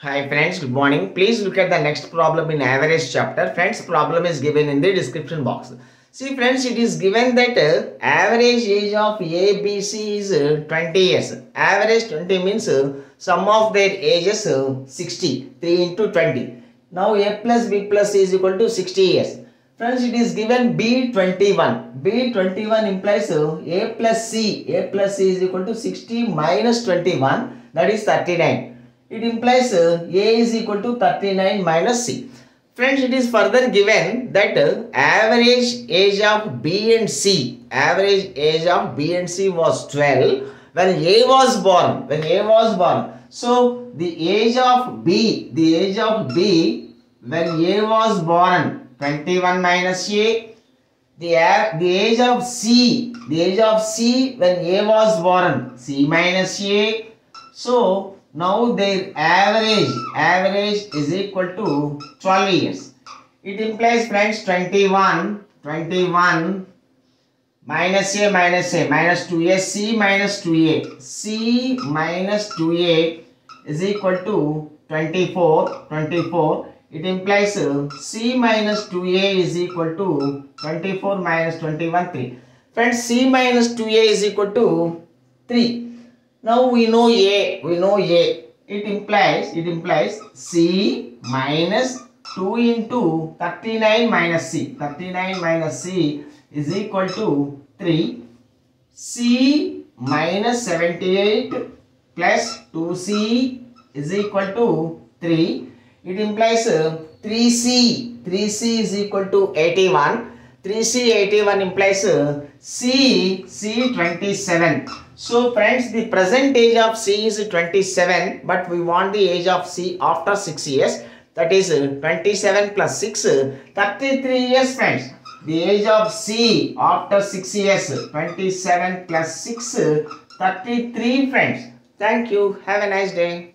Hi friends, good morning. Please look at the next problem in average chapter. Friends, problem is given in the description box. See friends, it is given that average age of A, B, C is 20 years. Average 20 means sum of their ages 60. 3 into 20. Now A plus B plus C is equal to 60 years. Friends, it is given B21. B21 implies A plus C. A plus C is equal to 60 minus 21, that is 39. It implies A is equal to 39 minus C. Friends, it is further given that average age of B and C, average age of B and C was 12 when A was born. So the age of B when A was born, 21 minus A. The age of C when A was born, C minus A. So now their average is equal to 12 years. It implies friends 21 minus A minus 2A, C minus 2A. C minus 2A is equal to 24. It implies C minus 2A is equal to 24 minus 21, 3. Friends, C minus 2A is equal to 3. Now we know A. It implies C minus 2 into 39 minus C. 39 minus C is equal to 3. C minus 78 plus 2C is equal to 3. It implies 3C. 3C is equal to 81. 3C 81 implies C 27. So friends, the present age of C is 27, but we want the age of C after 6 years. That is 27 plus 6, 33 years friends. The age of C after 6 years, 27 plus 6, 33 friends. Thank you. Have a nice day.